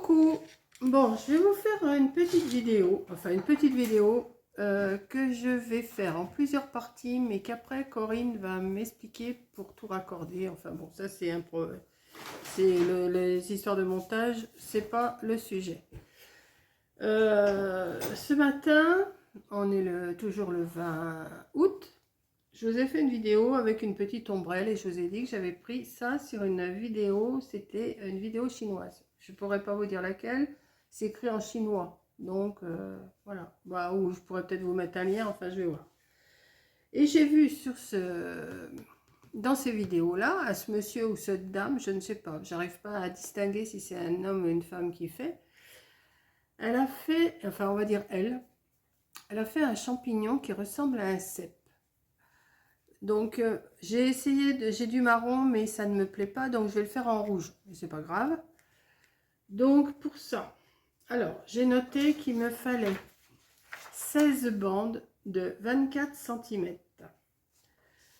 Coucou. Bon, je vais vous faire une petite vidéo, que je vais faire en plusieurs parties, mais qu'après Corinne va m'expliquer pour tout raccorder. Enfin bon, ça c'est les histoires de montage, c'est pas le sujet. Ce matin, on est toujours le 20 août. Je vous ai fait une vidéo avec une petite ombrelle et je vous ai dit que j'avais pris ça sur une vidéo, c'était une vidéo chinoise. Je ne pourrais pas vous dire laquelle, c'est écrit en chinois. Donc voilà, bah, ou je pourrais peut-être vous mettre un lien, enfin je vais voir. Et j'ai vu dans ces vidéos-là, à ce monsieur ou cette dame, je ne sais pas, j'arrive pas à distinguer si c'est un homme ou une femme qui fait. Elle a fait, enfin on va dire elle a fait un champignon qui ressemble à un cèpe. Donc j'ai essayé, j'ai du marron mais ça ne me plaît pas, donc je vais le faire en rouge, mais c'est pas grave. Donc pour ça, alors j'ai noté qu'il me fallait 16 bandes de 24 cm.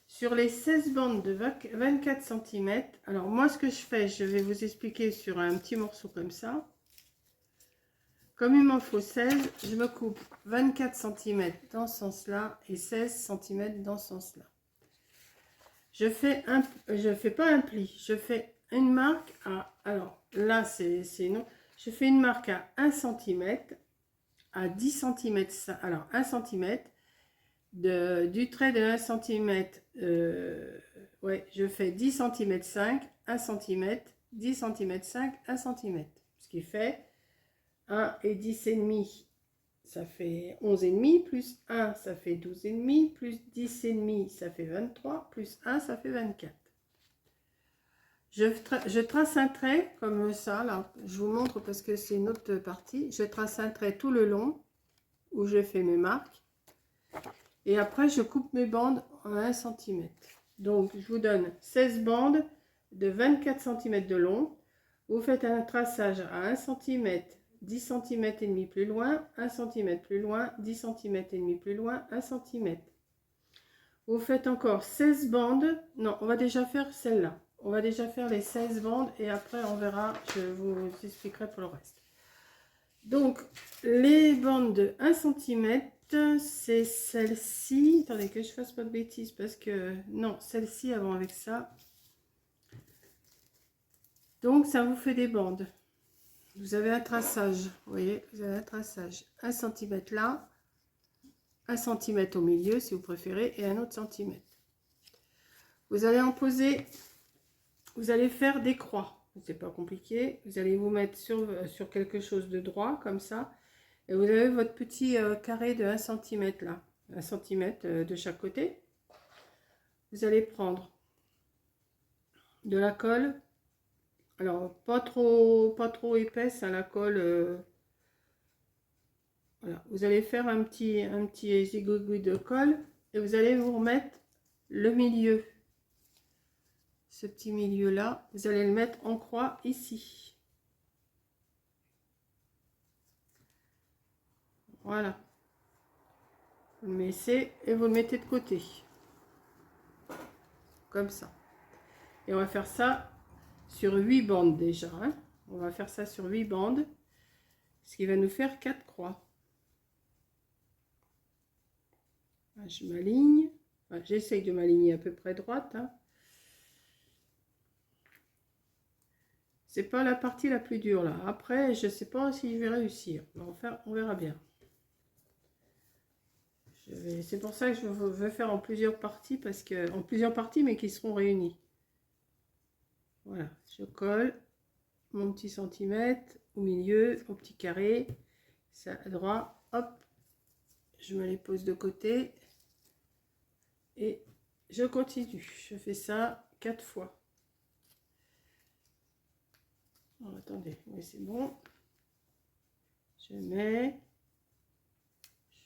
Sur les 16 bandes de 24 cm, alors moi ce que je fais, je vais vous expliquer sur un petit morceau comme ça. Comme il m'en faut 16, je me coupe 24 cm dans ce sens-là et 16 cm dans ce sens-là. Je fais pas un pli, je fais une marque à, alors là c'est non, je fais une marque à 1 cm, à 10 cm, alors 1 cm, du trait de 1 cm, ouais, je fais 10 cm 5, 1 cm, 10 cm 5, 1 cm, ce qui fait 1 et 10 et demi. Ça fait 11 et demi, plus 1, ça fait 12 et demi, plus 10 et demi, ça fait 23, plus 1, ça fait 24. Je trace un trait comme ça, là, je vous montre parce que c'est une autre partie. Je trace un trait tout le long où je fais mes marques. Et après, je coupe mes bandes en 1 cm. Donc, je vous donne 16 bandes de 24 cm de long. Vous faites un traçage à 1 cm, 10 cm et demi plus loin, 1 cm plus loin, 10 cm et demi plus loin, 1 cm. Vous faites encore 16 bandes. Non, on va déjà faire celle-là. On va déjà faire les 16 bandes et après on verra, je vous expliquerai pour le reste. Donc, les bandes de 1 cm, c'est celle-ci. Attendez que je fasse pas de bêtises parce que... Non, celle-ci avant avec ça. Donc, ça vous fait des bandes. Vous avez un traçage, vous voyez, vous avez un traçage. 1 cm là, 1 cm au milieu si vous préférez et un autre centimètre. Vous allez en poser... Vous allez faire des croix, c'est pas compliqué. Vous allez vous mettre sur quelque chose de droit, comme ça. Et vous avez votre petit carré de 1 cm là, 1 cm de chaque côté. Vous allez prendre de la colle. Alors, pas trop épaisse, hein, la colle. Voilà. Vous allez faire un petit zigouigoui de colle. Et vous allez vous remettre le milieu. Ce petit milieu là, vous allez le mettre en croix ici. Voilà. Vous le mettez et vous le mettez de côté. Comme ça. Et on va faire ça sur 8 bandes déjà. Hein. On va faire ça sur 8 bandes. Ce qui va nous faire 4 croix. Je m'aligne. Enfin, j'essaye de m'aligner à peu près droite. Hein. C'est pas la partie la plus dure là. Après, je sais pas si je vais réussir. On verra bien. C'est pour ça que je veux faire en plusieurs parties, mais qui seront réunies. Voilà, je colle mon petit centimètre au milieu, au petit carré, ça à droite, hop, je me les pose de côté et je continue. Je fais ça 4 fois. Oh, attendez, oui c'est bon. Je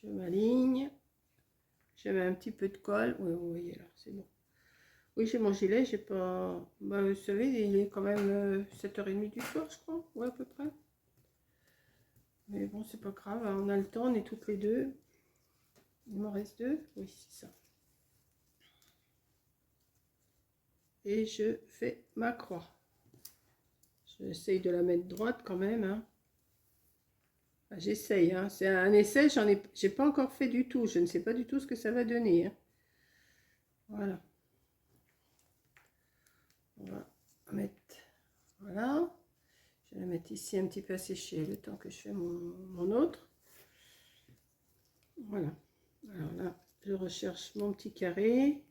m'aligne, je mets un petit peu de colle. Oui, vous voyez là, c'est bon. Oui, j'ai mon gilet, j'ai pas... Bah, vous savez, il est quand même 7h30 du soir, je crois. Ouais, à peu près. Mais bon, c'est pas grave, hein, on a le temps, on est toutes les deux. Il m'en reste 2. Oui, c'est ça. Et je fais ma croix. J'essaye de la mettre droite quand même, hein. Enfin, j'essaye, hein. C'est un essai, j'ai pas encore fait du tout. Je ne sais pas du tout ce que ça va donner, hein. Voilà. On va mettre, voilà. Je vais la mettre ici un petit peu à sécher le temps que je fais mon autre. Voilà. Alors là, je recherche mon petit carré.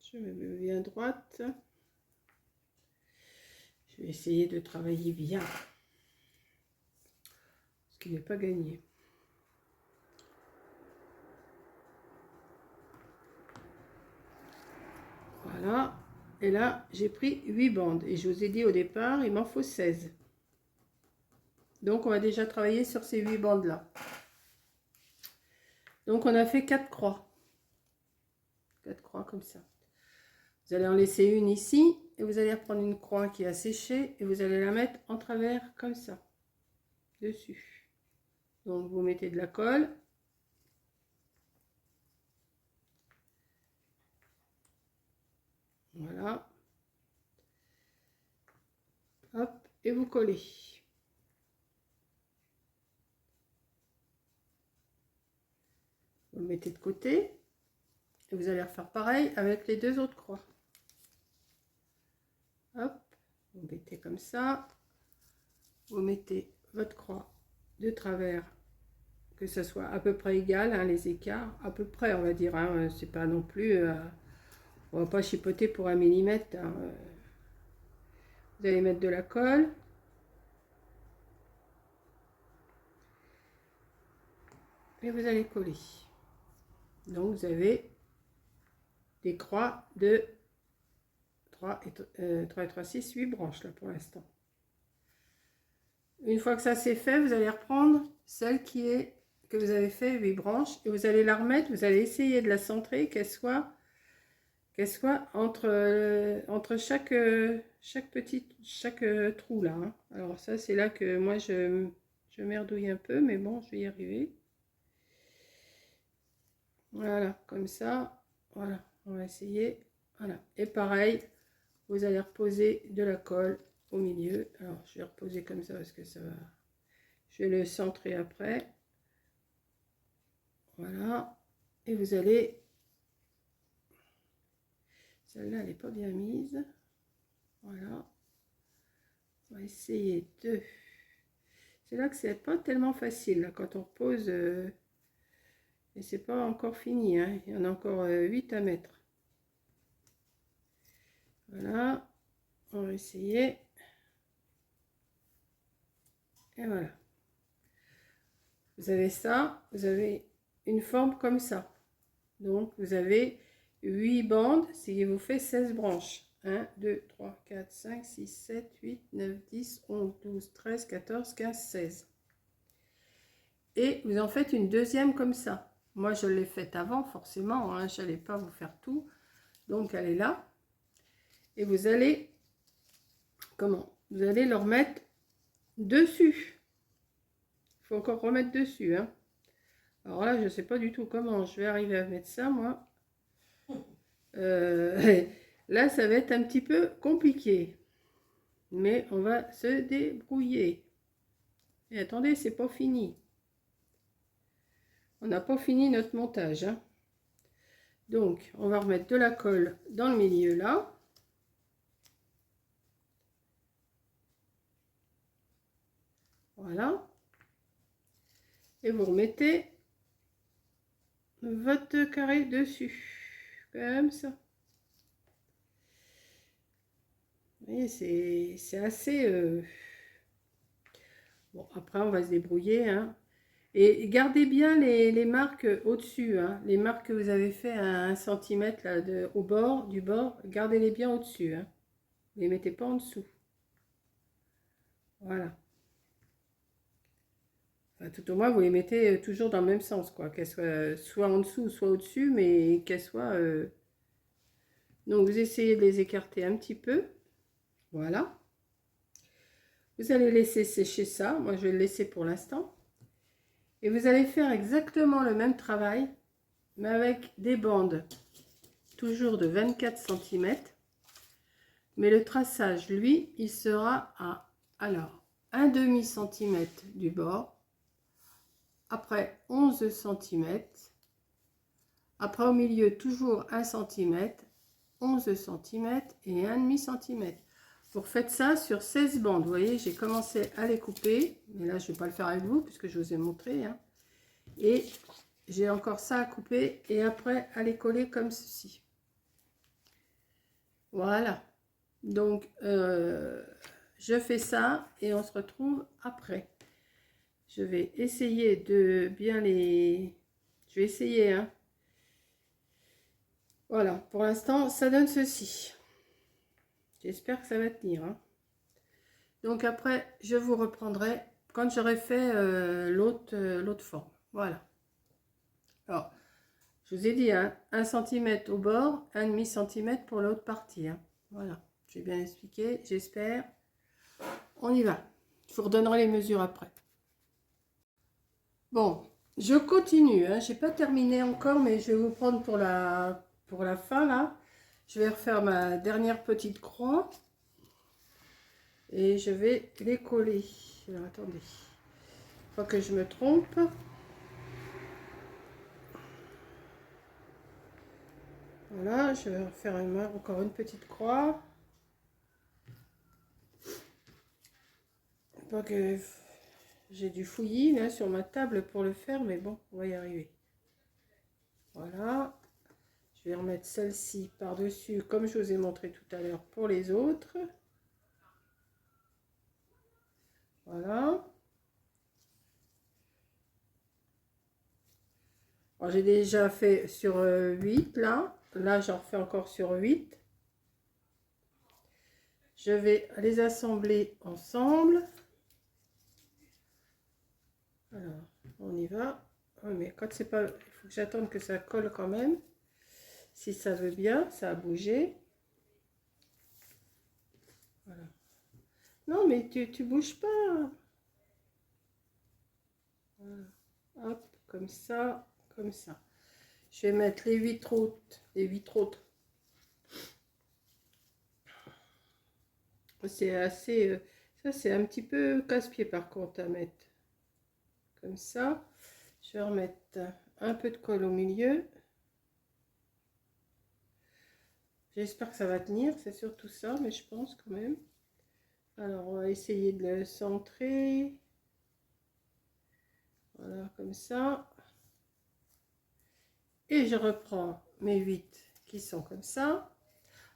Je me mets bien droite. Je vais essayer de travailler bien. Ce qui n'est pas gagné. Voilà. Et là, j'ai pris 8 bandes. Et je vous ai dit au départ, il m'en faut 16. Donc, on va déjà travailler sur ces 8 bandes-là. Donc, on a fait 4 croix. 4 croix comme ça. Vous allez en laisser une ici. Et vous allez reprendre une croix qui a séché. Et vous allez la mettre en travers comme ça. Dessus. Donc, vous mettez de la colle. Voilà. Hop. Et vous collez. Vous le mettez de côté. Et vous allez refaire pareil avec les deux autres croix. Hop. Vous mettez comme ça. Vous mettez votre croix de travers. Que ce soit à peu près égal, hein, les écarts. À peu près, on va dire. Hein, c'est pas non plus... on va pas chipoter pour 1 millimètre. Hein. Vous allez mettre de la colle. Et vous allez coller. Donc vous avez des croix de 3 et 3, 6, 8 branches là pour l'instant. Une fois que ça c'est fait, vous allez reprendre celle que vous avez fait 8 branches et vous allez la remettre, vous allez essayer de la centrer, qu'elle soit entre chaque trou là. Hein. Alors ça c'est là que moi je merdouille un peu, mais bon, je vais y arriver. Voilà, comme ça. Voilà, on va essayer. Voilà, et pareil, vous allez reposer de la colle au milieu. Alors je vais reposer comme ça parce que ça va. Je vais le centrer après. Voilà, et vous allez. Celle-là, elle n'est pas bien mise. Voilà. On va essayer de... C'est là que c'est pas tellement facile, là, quand on repose. Et c'est pas encore fini, hein. Il y en a encore 8 à mettre. Voilà. On va essayer. Et voilà. Vous avez ça. Vous avez une forme comme ça. Donc, vous avez 8 bandes, ce qui vous fait 16 branches. 1, 2, 3, 4, 5, 6, 7, 8, 9, 10, 11, 12, 13, 14, 15, 16. Et vous en faites une deuxième comme ça. Moi, je l'ai faite avant, forcément. Hein, je n'allais pas vous faire tout. Donc, elle est là. Et vous allez... Comment? Vous allez le remettre dessus. Il faut encore remettre dessus. Hein. Alors là, je ne sais pas du tout comment je vais arriver à mettre ça, moi. Là, ça va être un petit peu compliqué. Mais on va se débrouiller. Et attendez, c'est pas fini. On n'a pas fini notre montage. Hein. Donc, on va remettre de la colle dans le milieu là. Voilà. Et vous remettez votre carré dessus. Comme ça. Vous voyez, c'est assez... Bon, après, on va se débrouiller. Hein. Et gardez bien les marques au-dessus. Hein. Les marques que vous avez fait à 1 cm là, au bord, du bord, gardez-les bien au-dessus. Hein. Ne les mettez pas en dessous. Voilà. Enfin, tout au moins, vous les mettez toujours dans le même sens, quoi. Qu'elles soient soit en dessous, soit au-dessus, mais qu'elles soient... Donc, vous essayez de les écarter un petit peu. Voilà. Vous allez laisser sécher ça. Moi, je vais le laisser pour l'instant. Et vous allez faire exactement le même travail, mais avec des bandes toujours de 24 cm. Mais le traçage, lui, il sera à, alors, 1,5 cm du bord, après 11 cm, après au milieu toujours 1 cm, 11 cm et 1,5 cm. Vous refaites ça sur 16 bandes. Vous voyez, j'ai commencé à les couper, mais là je ne vais pas le faire avec vous puisque je vous ai montré, hein. Et j'ai encore ça à couper et après à les coller comme ceci. Voilà. Donc je fais ça et on se retrouve après. Je vais essayer de bien les... Je vais essayer, hein. Voilà, pour l'instant, ça donne ceci. J'espère que ça va tenir, hein. Donc après, je vous reprendrai quand j'aurai fait l'autre forme. Voilà. Alors, je vous ai dit, hein, 1 cm au bord, 1,5 cm pour l'autre partie, hein. Voilà, j'ai bien expliqué, j'espère. On y va. Je vous redonnerai les mesures après. Bon, je continue, hein. J'ai pas terminé encore, mais je vais vous prendre pour la fin, là. Je vais refaire ma dernière petite croix. Et je vais les coller. Alors, attendez. Faut que je me trompe. Voilà, je vais refaire encore une petite croix. Pas que j'ai du fouillis là sur ma table pour le faire, mais bon, on va y arriver. Voilà. Je vais remettre celle-ci par-dessus, comme je vous ai montré tout à l'heure pour les autres. Voilà. J'ai déjà fait sur 8 là. Là, j'en refais encore sur 8. Je vais les assembler ensemble. Alors, on y va. Oui, mais quand c'est pas... Il faut que j'attende que ça colle quand même. Si ça veut bien, ça a bougé. Voilà. Non, mais tu bouges pas. Voilà. Hop, comme ça, comme ça. Je vais mettre les 8 autres. Les 8 autres. C'est assez... ça, c'est un petit peu casse-pied par contre à mettre. Comme ça. Je vais remettre un peu de colle au milieu. J'espère que ça va tenir, c'est surtout ça, mais je pense quand même. Alors, on va essayer de le centrer. Voilà, comme ça. Et je reprends mes 8 qui sont comme ça.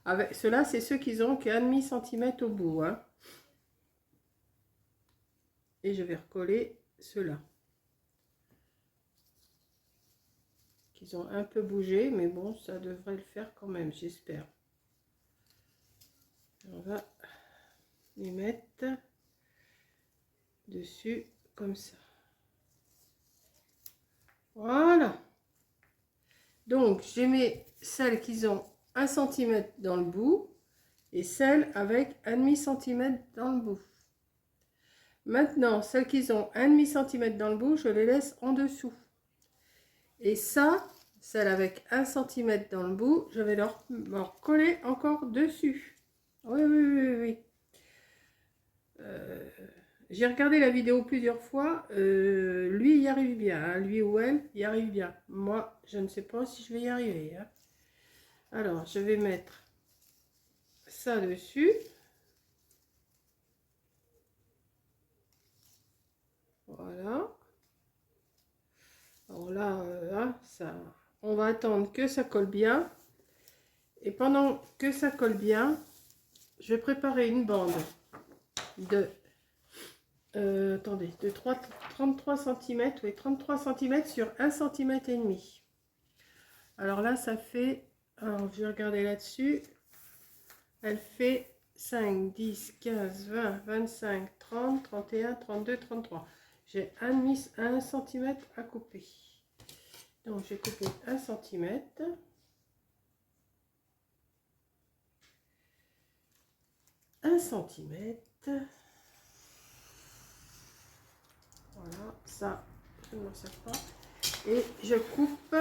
Avec ceux-là, c'est ceux qui ont qu'1,5 cm au bout, hein. Et je vais recoller ceux-là. Qui ont un peu bougé, mais bon, ça devrait le faire quand même, j'espère. On va les mettre dessus comme ça. Voilà. Donc, j'ai mis celles qui ont 1 cm dans le bout et celles avec 1,5 cm dans le bout. Maintenant, celles qui ont 1,5 cm dans le bout, je les laisse en dessous. Et ça, celles avec 1 cm dans le bout, je vais leur coller encore dessus. Oui, oui, oui, oui. J'ai regardé la vidéo plusieurs fois. Lui, il y arrive bien, hein. Lui ou elle, y arrive bien. Moi, je ne sais pas si je vais y arriver, hein. Alors, je vais mettre ça dessus. Voilà. Alors là, ça, on va attendre que ça colle bien. Et pendant que ça colle bien, je vais préparer une bande de, attendez, de 33 cm, oui, 33 cm sur 1 cm et demi. Alors là, ça fait, alors je vais regarder là-dessus, elle fait 5, 10, 15, 20, 25, 30, 31, 32, 33. J'ai 1 cm à couper. Donc, j'ai coupé 1 cm. Voilà, ça, je ne m'en sers pas. Et je coupe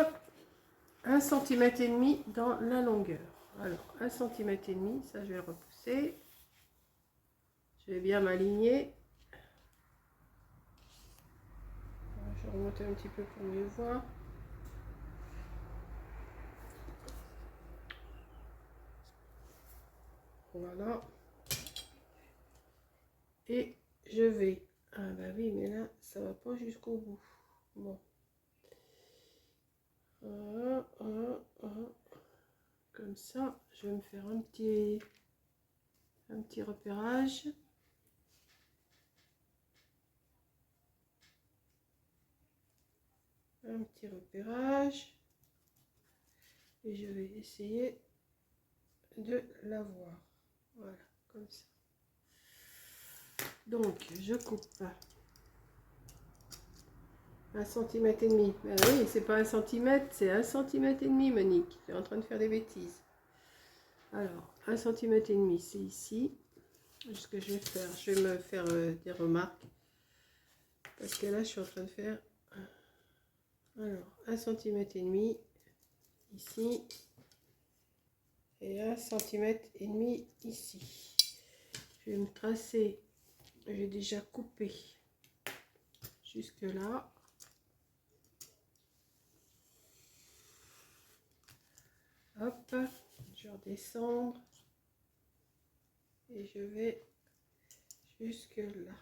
1 cm et demi dans la longueur. Alors, 1 cm et demi, ça je vais le repousser. remonter. Je vais bien m'aligner. Je vais remonter un petit peu pour mieux voir. Voilà. Et je vais... Ah bah oui, mais là, ça va pas jusqu'au bout. Bon. Comme ça, je vais me faire un petit repérage. Un petit repérage. Et je vais essayer de l'avoir. Voilà, comme ça. Donc, je coupe 1,5 cm. Ben oui, c'est pas 1 cm, c'est 1,5 cm, Monique. Tu es en train de faire des bêtises. Alors, 1,5 cm, c'est ici. Ce que je vais faire, je vais me faire des remarques. Parce que là, je suis en train de faire... Alors, 1,5 cm ici. Et 1,5 cm ici. Je vais me tracer. J'ai déjà coupé jusque là. Hop, je redescends et je vais jusque là.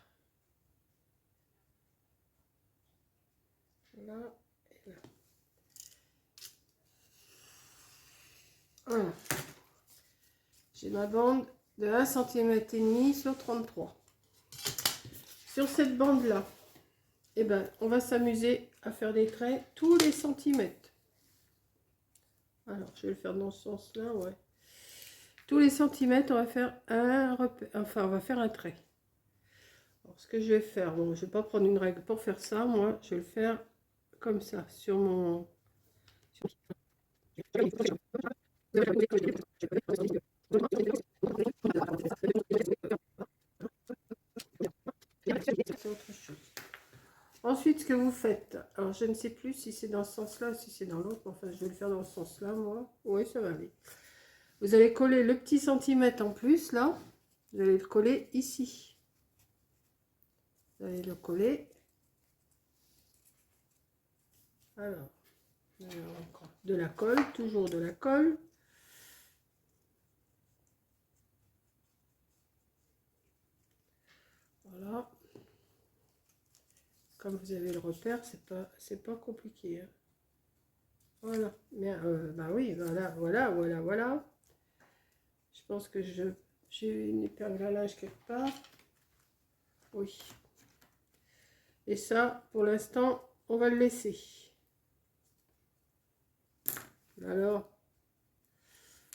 Là et là. Voilà. J'ai ma bande de 1,5 cm sur 33. Sur cette bande là, eh ben, on va s'amuser à faire des traits tous les centimètres. Alors, je vais le faire dans ce sens-là, ouais. Tous les centimètres, on va faire un repère, enfin, on va faire un trait. Alors, ce que je vais faire, bon, je vais pas prendre une règle pour faire ça, moi, je vais le faire comme ça, sur mon... C'est autre chose. Ensuite, ce que vous faites, alors je ne sais plus si c'est dans ce sens-là ou si c'est dans l'autre, enfin, je vais le faire dans ce sens-là, moi. Oui, ça va aller. Vous allez coller le petit centimètre en plus, là. Vous allez le coller ici. Vous allez le coller. Alors, de la colle, toujours de la colle. Voilà. Comme vous avez le repère, c'est pas compliqué. Hein. Voilà. Mais, bah oui, voilà. Je pense que j'ai une épingle à linge quelque part. Oui. Et ça, pour l'instant, on va le laisser. Alors,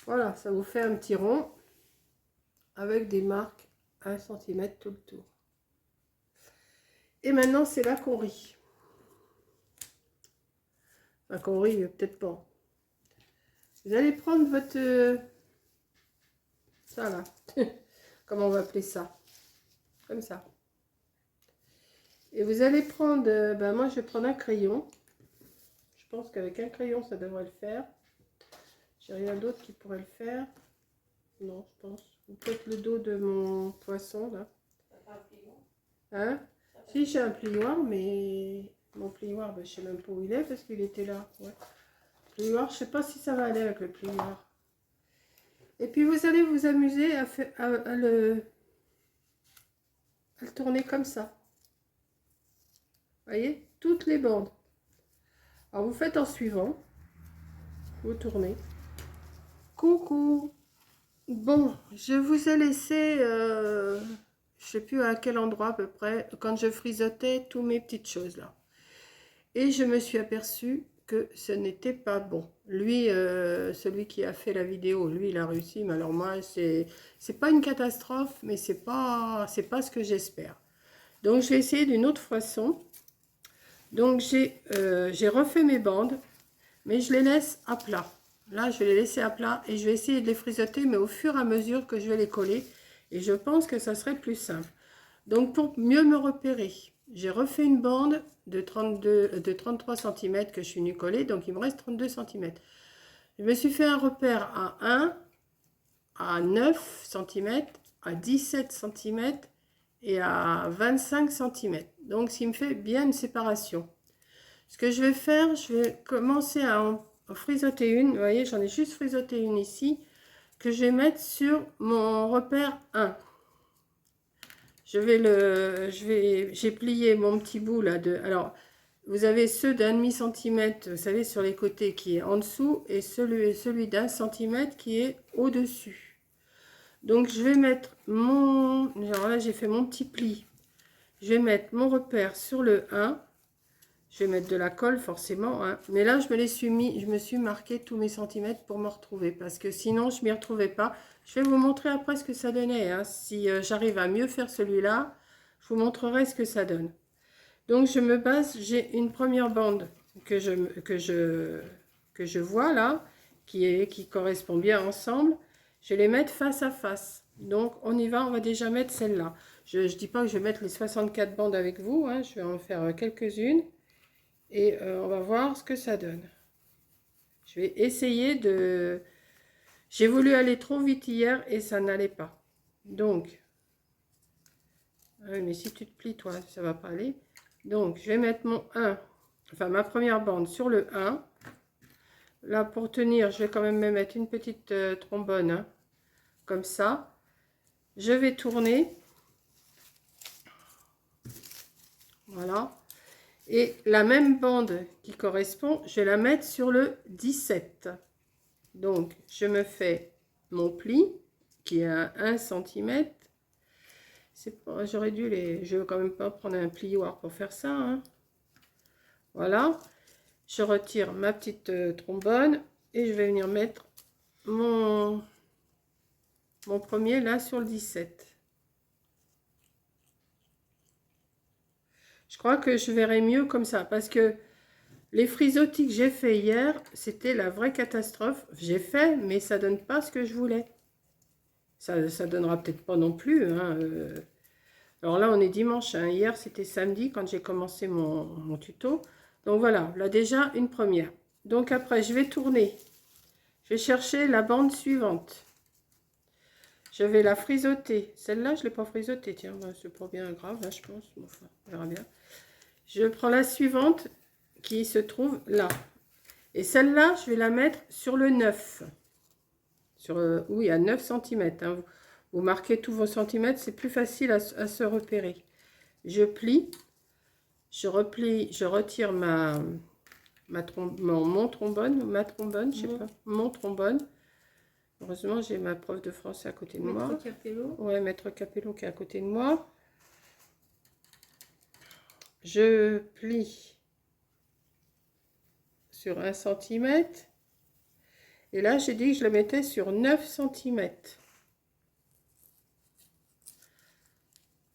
voilà, ça vous fait un petit rond avec des marques 1 cm tout le tour. Et maintenant, c'est là qu'on rit. Enfin, qu'on rit, peut-être pas. Vous allez prendre votre... ça là. Comment on va appeler ça? Comme ça. Et vous allez prendre... ben moi, je vais prendre un crayon. Je pense qu'avec un crayon, ça devrait le faire. J'ai rien d'autre qui pourrait le faire. Non, je pense. Ou peut-être le dos de mon poisson, là. Hein? Si, j'ai un plioir, mais... Mon plioir, ben, je sais même pas où il est, parce qu'il était là. Ouais. Plioir, je sais pas si ça va aller avec le plioir. Et puis, vous allez vous amuser à le tourner comme ça. Vous voyez? Toutes les bandes. Alors, vous faites en suivant. Vous tournez. Coucou! Bon, je vous ai laissé, je sais plus à quel endroit à peu près, quand je frisotais tous mes petites choses là. Et je me suis aperçue que ce n'était pas bon. Lui, celui qui a fait la vidéo, lui, il a réussi, mais alors moi, c'est pas une catastrophe, mais c'est pas ce que j'espère. Donc, j'ai essayé d'une autre façon. Donc, j'ai refait mes bandes, mais je les laisse à plat. Là, je vais les laisser à plat et je vais essayer de les frisoter, mais au fur et à mesure que je vais les coller. Et je pense que ça serait plus simple. Donc, pour mieux me repérer, j'ai refait une bande de 33 cm que je suis venue coller. Donc, il me reste 32 cm. Je me suis fait un repère à à 9 cm, à 17 cm et à 25 cm. Donc, ce qui me fait bien une séparation. Ce que je vais faire, je vais commencer à en frisoter une. Vous voyez, j'en ai juste frisoté une ici, que je vais mettre sur mon repère 1. J'ai plié mon petit bout là de. Alors, vous avez ceux d'1,5 cm, vous savez, sur les côtés qui est en dessous, et celui d'1 cm qui est au-dessus. Donc, je vais mettre mon. Genre là, j'ai fait mon petit pli. Je vais mettre mon repère sur le 1. Je vais mettre de la colle forcément, hein. Mais là, je me suis marqué tous mes centimètres pour me retrouver. Parce que sinon, je ne m'y retrouvais pas. Je vais vous montrer après ce que ça donnait, hein. Si j'arrive à mieux faire celui-là, je vous montrerai ce que ça donne. Donc, je me base, j'ai une première bande que je vois là, qui correspond bien ensemble. Je vais les mettre face à face. Donc, on y va, on va déjà mettre celle-là. Je ne dis pas que je vais mettre les 64 bandes avec vous, hein. Je vais en faire quelques-unes. Et on va voir ce que ça donne. Je vais essayer de... J'ai voulu aller trop vite hier et ça n'allait pas. Donc, mais si tu te plies, toi, ça va pas aller. Donc, je vais mettre mon 1, enfin ma première bande sur le 1. Là, pour tenir, je vais quand même me mettre une petite trombone, hein, comme ça. Je vais tourner. Voilà. Et la même bande qui correspond, je vais la mettre sur le 17. Donc, je me fais mon pli qui est à 1 cm. J'aurais dû les... Je ne veux quand même pas prendre un plioir pour faire ça, hein. Voilà. Je retire ma petite trombone et je vais venir mettre mon premier là sur le 17. Je crois que je verrai mieux comme ça parce que les frisottis que j'ai fait hier, c'était la vraie catastrophe. J'ai fait, mais ça donne pas ce que je voulais. Ça donnera peut-être pas non plus, hein. Alors là, on est dimanche, hein. Hier, c'était samedi quand j'ai commencé mon tuto. Donc voilà, là déjà, une première. Donc après, je vais tourner. Je vais chercher la bande suivante. Je vais la frisoter. Celle-là, je ne l'ai pas frisotée. Tiens, c'est pas bien grave, là, je pense. Enfin, on verra bien. Je prends la suivante qui se trouve là. Et celle-là, je vais la mettre sur le 9. Oui, à 9 cm. Hein. Vous marquez tous vos centimètres, c'est plus facile à se repérer. Je plie, je replie, je retire mon trombone, je sais pas, mon trombone. Heureusement, j'ai ma prof de français à côté de moi. Maître Capello. Ouais, Maître Capello qui est à côté de moi. Je plie sur 1 cm. Et là, j'ai dit que je le mettais sur 9 cm.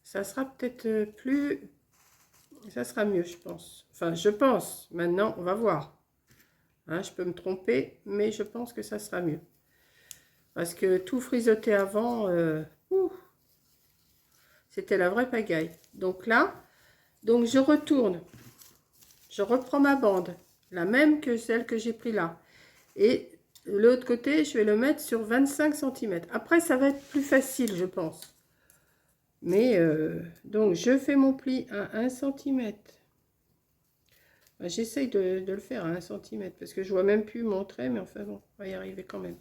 Ça sera peut-être plus... Ça sera mieux, je pense. Enfin, je pense. Maintenant, on va voir. Hein, je peux me tromper, mais je pense que ça sera mieux. Parce que tout frisoté avant, c'était la vraie pagaille. Donc là, je retourne. Je reprends ma bande. La même que celle que j'ai pris là. Et l'autre côté, je vais le mettre sur 25 cm. Après, ça va être plus facile, je pense. Mais, donc, je fais mon pli à 1 cm. J'essaye de le faire à 1 cm. Parce que je vois même plus mon trait. Mais enfin, bon, on va y arriver quand même.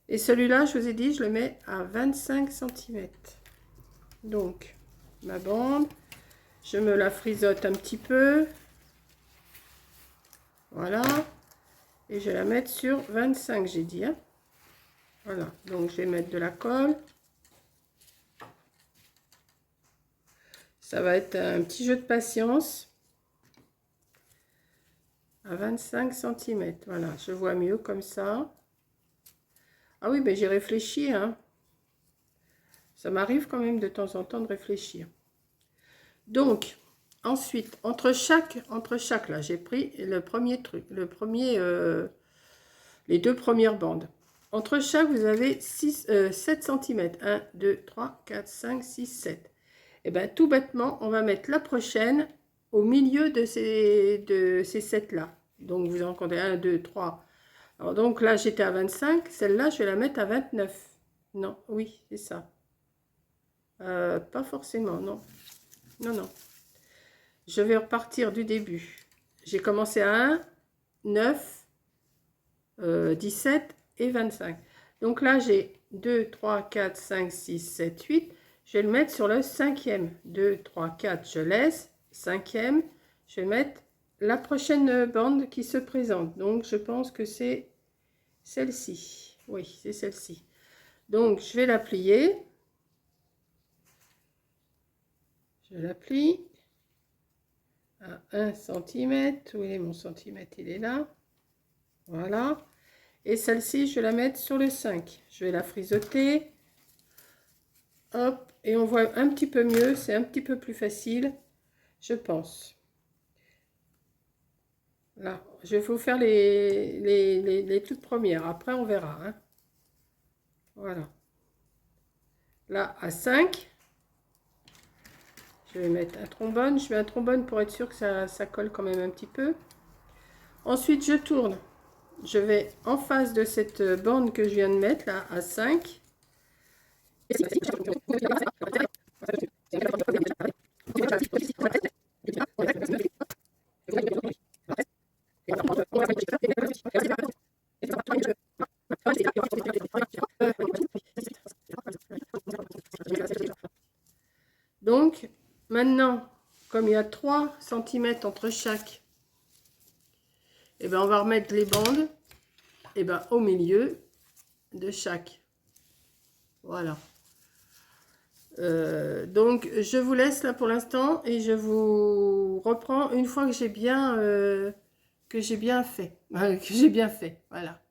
Et celui-là, je vous ai dit, je le mets à 25 cm. Donc, ma bande, je me la frisote un petit peu. Voilà. Et je vais la mettre sur 25, j'ai dit. Hein. Voilà. Donc, je vais mettre de la colle. Ça va être un petit jeu de patience. À 25 cm. Voilà, je vois mieux comme ça. Ah oui, mais j'ai réfléchi, hein. Ça m'arrive quand même de temps en temps de réfléchir. Donc, ensuite, entre chaque là, j'ai pris le premier truc, les deux premières bandes. Entre chaque, vous avez 7 cm. 1, 2, 3, 4, 5, 6, 7. Et bien, tout bêtement, on va mettre la prochaine au milieu de ces 7 là. Donc, vous en comptez 1, 2, 3, Alors donc là, j'étais à 25. Celle-là, je vais la mettre à 29. Non, oui, c'est ça. Pas forcément, non. Non, non. Je vais repartir du début. J'ai commencé à 1, 9, 17 et 25. Donc là, j'ai 2, 3, 4, 5, 6, 7, 8. Je vais le mettre sur le 5e. 2, 3, 4, je laisse. 5e, je vais mettre la prochaine bande qui se présente. Donc, je pense que c'est celle-ci. Oui, c'est celle-ci. Donc, je vais la plier. Je la plie à 1 cm. Où est mon centimètre? Il est là. Voilà. Et celle-ci, je vais la mettre sur le 5. Je vais la frisoter. Hop. Et on voit un petit peu mieux. C'est un petit peu plus facile, je pense. Là, je vais vous faire les toutes premières. Après, on verra. Hein. Voilà. Là, à 5. Je vais mettre un trombone. Je mets un trombone pour être sûr que ça colle quand même un petit peu. Ensuite, je tourne. Je vais en face de cette bande que je viens de mettre, là, à 5. Donc, maintenant, comme il y a 3 cm entre chaque, et ben on va remettre les bandes et ben, au milieu de chaque. Voilà. Donc, je vous laisse là pour l'instant et je vous reprends une fois que j'ai bien fait. Que j'ai bien fait. Voilà.